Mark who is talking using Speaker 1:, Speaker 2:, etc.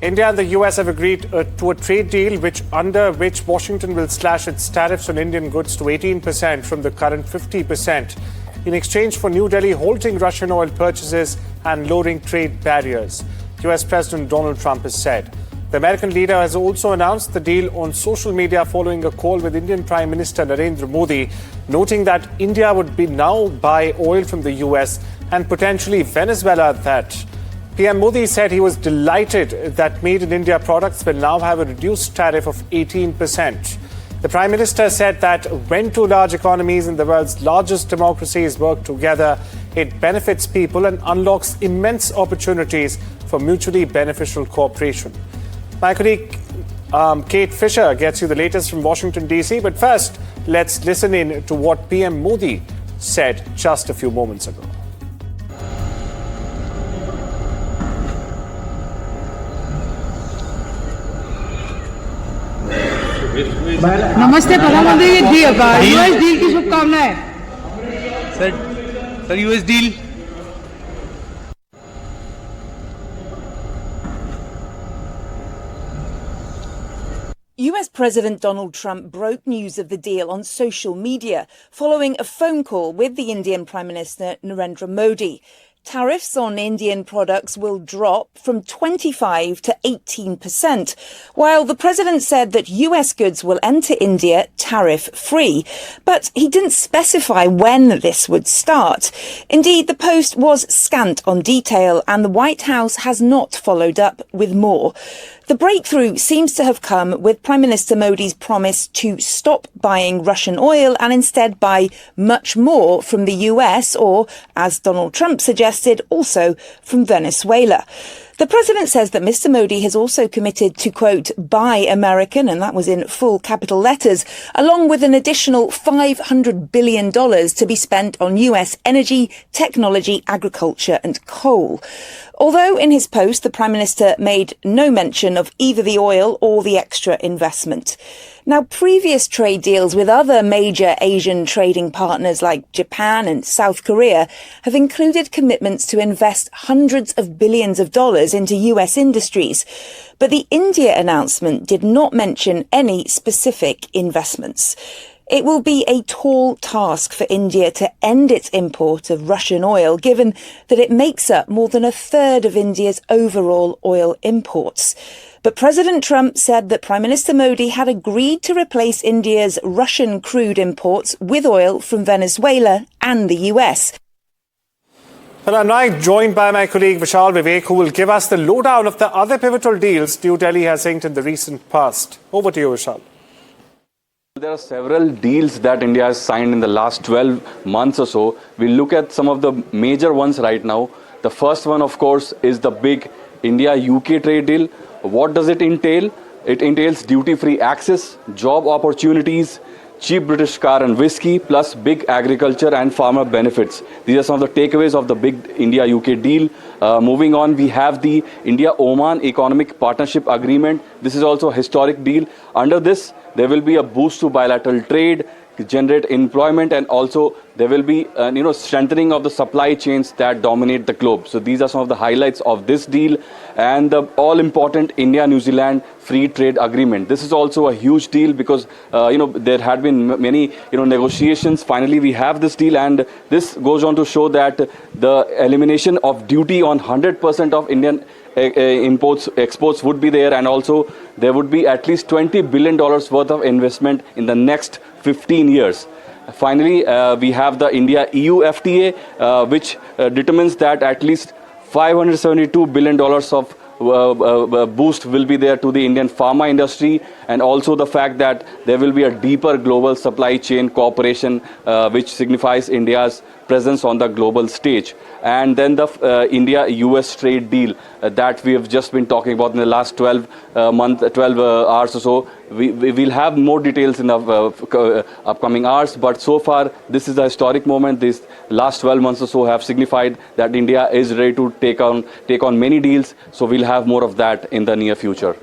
Speaker 1: India and the US have agreed to a trade deal under which Washington will slash its tariffs on Indian goods to 18% from the current 50% in exchange for New Delhi halting Russian oil purchases and lowering trade barriers, US President Donald Trump has said. The American leader has also announced the deal on social media following a call with Indian Prime Minister Narendra Modi, noting that India would now buy oil from the US and potentially Venezuela at that. PM Modi said he was delighted that made in India products will now have a reduced tariff of 18%. The Prime Minister said that when two large economies in the world's largest democracies work together, it benefits people and unlocks immense opportunities for mutually beneficial cooperation. My colleague Kate Fisher gets you the latest from Washington, D.C. But first, let's listen in to what PM Modi said just a few moments ago.
Speaker 2: नमस्ते प्रधानमंत्री जी, US deal की शुभकामनाएं।
Speaker 3: Sir US deal
Speaker 4: US President Donald Trump broke news of the deal on social media following a phone call with the Indian Prime Minister Narendra Modi. Tariffs on Indian products will drop from 25 to 18%, while the president said that US goods will enter India tariff-free. But he didn't specify when this would start. Indeed, the post was scant on detail, and the White House has not followed up with more. The breakthrough seems to have come with Prime Minister Modi's promise to stop buying Russian oil and instead buy much more from the US or, as Donald Trump suggested, also from Venezuela. The president says that Mr. Modi has also committed to, quote, buy American, and that was in full capital letters, along with an additional $500 billion to be spent on US energy, technology, agriculture and coal. Although in his post, the Prime Minister made no mention of either the oil or the extra investment. Now, previous trade deals with other major Asian trading partners like Japan and South Korea have included commitments to invest hundreds of billions of dollars into US industries. But the India announcement did not mention any specific investments. It will be a tall task for India to end its import of Russian oil, given that it makes up more than a third of India's overall oil imports. But President Trump said that Prime Minister Modi had agreed to replace India's Russian crude imports with oil from Venezuela and the US.
Speaker 1: Well, I'm now joined by my colleague Vishal Vivek, who will give us the lowdown of the other pivotal deals New Delhi has inked in the recent past. Over to you, Vishal.
Speaker 5: There are several deals that India has signed in the last 12 months or so. We'll look at some of the major ones right now. The first one, of course, is the big India-UK trade deal. What does it entail? It entails duty-free access, job opportunities, cheap British car and whiskey, plus big agriculture and farmer benefits. These are some of the takeaways of the big India-UK deal. Moving on, we have the India-Oman Economic Partnership Agreement. This is also a historic deal. Under this, there will be a boost to bilateral trade, generate employment, and also there will be strengthening of the supply chains that dominate the globe. So these are some of the highlights of this deal, and the all-important India-New Zealand free trade agreement. This is also a huge deal because there had been many negotiations. Finally, we have this deal, and this goes on to show that the elimination of duty on 100% of Indian exports would be there, and also there would be at least $20 billion worth of investment in the next 15 years. Finally, we have the India-EU FTA, which determines that at least $572 billion of boost will be there to the Indian pharma industry, and also the fact that there will be a deeper global supply chain cooperation, which signifies India's presence on the global stage. And then the India-US trade deal that we have just been talking about in the last 12 hours or so. We will have more details in the upcoming hours, but so far this is a historic moment. These last 12 months or so have signified that India is ready to take on many deals, so we'll have more of that in the near future.